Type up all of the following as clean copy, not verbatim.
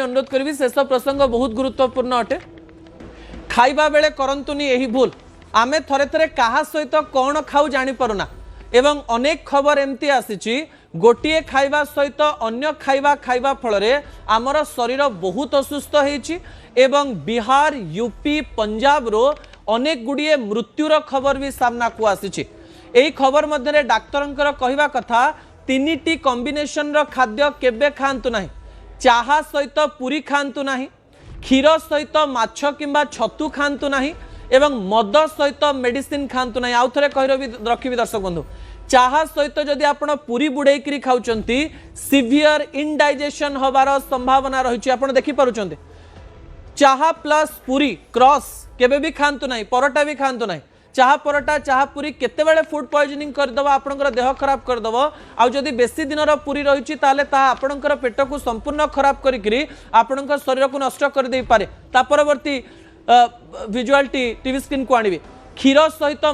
अनुरोध करी शेष प्रसंग बहुत गुरुत्वपूर्ण अटे खाइबा बेले करंतुनी यही भूल आमे थरे थरे कहा सहित कौन खाऊ जानी परुना एवं अनेक खबर एमती आसी गोटे खाइबा सहित अन्य खाइबा खाइबा फल आमर शरीर बहुत असुस्थ होइछि एवं बिहार यूपी पंजाब रो अनेक गुड़िए मृत्युर खबर भी सामना को आसी एही खबर मध्य डाक्तरंकर कहवा कथा तीनिटी कॉम्बिनेशन रो खाद्य केबे खांतु नाही चाहा सहित पूरी खांतु नाही क्षीर सहित माछ किंबा छतु खांतु नाही एवं मद सहित मेडिसिन खांतु नाही आउ थरे कहि रखिबि दर्शक बंधु चाहा सहित जदि आपण पूरी बुड़ेकरी खाउचंती सिवियर इनडाइजेशन होबार संभावना रही आपण देखि पारुचंती चाहा प्लस पूरी क्रॉस केबे भी खांतु नाही परोटा भी खांतु नाही चाहा परोटा चाहा पूरी केते बेले फूड पॉइजनिंग करदब आपणकर देह खराब करदब आउ जदि बेसी दिन पूरी रही ताले ता आपणकर पेट को संपूर्ण खराब करिकरी आपणकर शरीर को नष्ट कर दे पारे ता परवर्ती विजुअलिटी टीवी स्क्रीन को आनिबे क्षीर सहित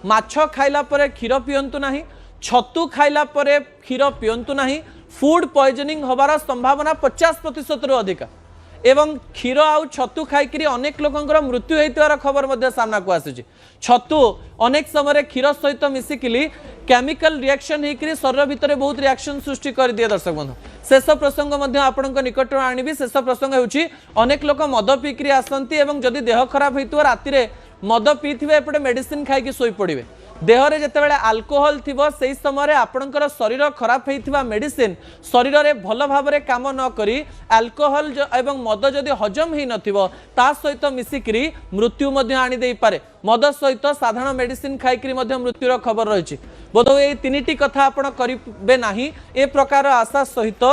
माछ खाइला परे क्षीर पियंतु नाही छतु खाइला परे क्षीर पियंतु नाही फूड पॉइजनिंग होबार संभावना 50% रु अधिक एवं क्षीर आउ छतु खाइकरी अनेक लोकंकर मृत्यु होइतिवार खबर मध्य सामना को आसुची छतु अनेक समय क्षीर सहित मिसिकिली केमिकल रिएक्शन होइकरी शरीर भितर बहुत रिएक्शन सृष्टि कर दिए दर्शक बंधु शेष प्रसंग मध्य आपणक निकट आनिबी शेष प्रसंग होउची अनेक लोक मद पीकरी आसंती एवं जदि देह खराब होइतिवा रातिरे मद पीथिबे एपटे मेडिसिन खाइकी सोई पड़िबे देहरे जेतेबेले अल्कोहल थिबो सेही समय आपणकर शरीर खराब होइथिबा मेडिसिन शरीर रे भल भाव रे काम न करी अल्कोहल एवं मद जदि हजम ही नथिबो ता सहित मिसिकरी मृत्यु मध्य आनी देई पारे मद सहित साधारण मेडिसिन खाइकरी मध्य मृत्युर खबर रही बोधो ए तीनिटी कथा आपण करिबे नाही ए प्रकार आशा सहित